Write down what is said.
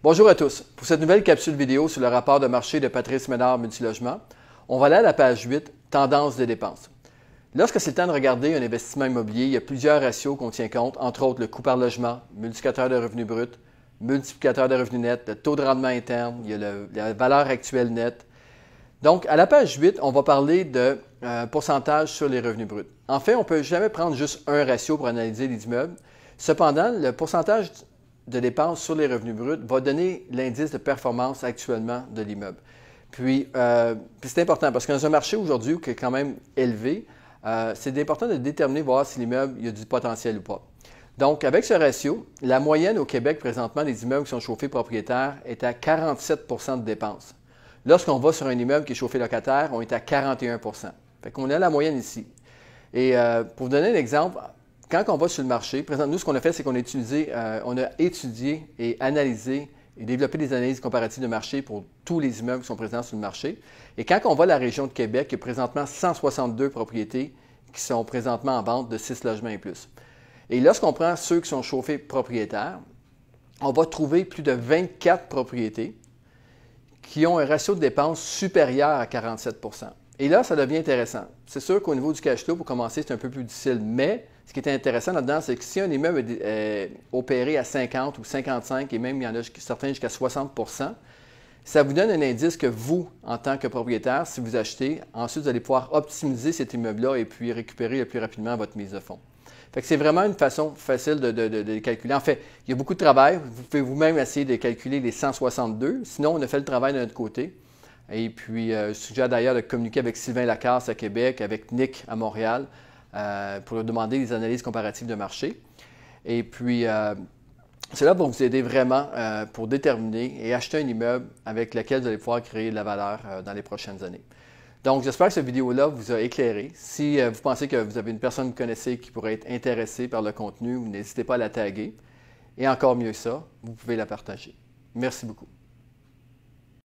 Bonjour à tous. Pour cette nouvelle capsule vidéo sur le rapport de marché de Patrice Ménard Multilogement, on va aller à la page 8, Tendance des dépenses. Lorsque c'est le temps de regarder un investissement immobilier, il y a plusieurs ratios qu'on tient compte, entre autres le coût par logement, multiplicateur de revenus bruts, multiplicateur de revenus nets, le taux de rendement interne, il y a la valeur actuelle nette. Donc, à la page 8, on va parler de pourcentage sur les revenus bruts. En fait, on ne peut jamais prendre juste un ratio pour analyser les immeubles. Cependant, le pourcentage de dépenses sur les revenus bruts va donner l'indice de performance actuellement de l'immeuble. Puis c'est important parce que dans un marché aujourd'hui qui est quand même élevé, c'est important de déterminer, voir si l'immeuble il y a du potentiel ou pas. Donc, avec ce ratio, la moyenne au Québec présentement des immeubles qui sont chauffés propriétaires est à 47 de dépenses. Lorsqu'on va sur un immeuble qui est chauffé locataire, on est à 41 Fait qu'on a la moyenne ici. Et pour vous donner un exemple, quand on va sur le marché, présentement, nous, ce qu'on a fait, c'est qu'on a étudié et analysé et développé des analyses comparatives de marché pour tous les immeubles qui sont présents sur le marché. Et quand on va à la région de Québec, il y a présentement 162 propriétés qui sont présentement en vente de 6 logements et plus. Et lorsqu'on prend ceux qui sont chauffés propriétaires, on va trouver plus de 24 propriétés qui ont un ratio de dépenses supérieur à 47 Et là, ça devient intéressant. C'est sûr qu'au niveau du cash flow, pour commencer, c'est un peu plus difficile, mais ce qui est intéressant là-dedans, c'est que si un immeuble est opéré à 50 ou 55, et même il y en a certains jusqu'à 60 ça vous donne un indice que vous, en tant que propriétaire, si vous achetez, ensuite vous allez pouvoir optimiser cet immeuble-là et puis récupérer le plus rapidement votre mise de fonds. Fait que c'est vraiment une façon facile de calculer. En fait, il y a beaucoup de travail. Vous pouvez vous-même essayer de calculer les 162. Sinon, on a fait le travail de notre côté. Et puis, je suggère d'ailleurs de communiquer avec Sylvain Lacasse à Québec, avec Nick à Montréal, pour leur demander des analyses comparatives de marché. Et puis, cela va vous aider vraiment pour déterminer et acheter un immeuble avec lequel vous allez pouvoir créer de la valeur dans les prochaines années. Donc, j'espère que cette vidéo-là vous a éclairé. Si vous pensez que vous avez une personne que vous connaissez qui pourrait être intéressée par le contenu, n'hésitez pas à la taguer. Et encore mieux ça, vous pouvez la partager. Merci beaucoup.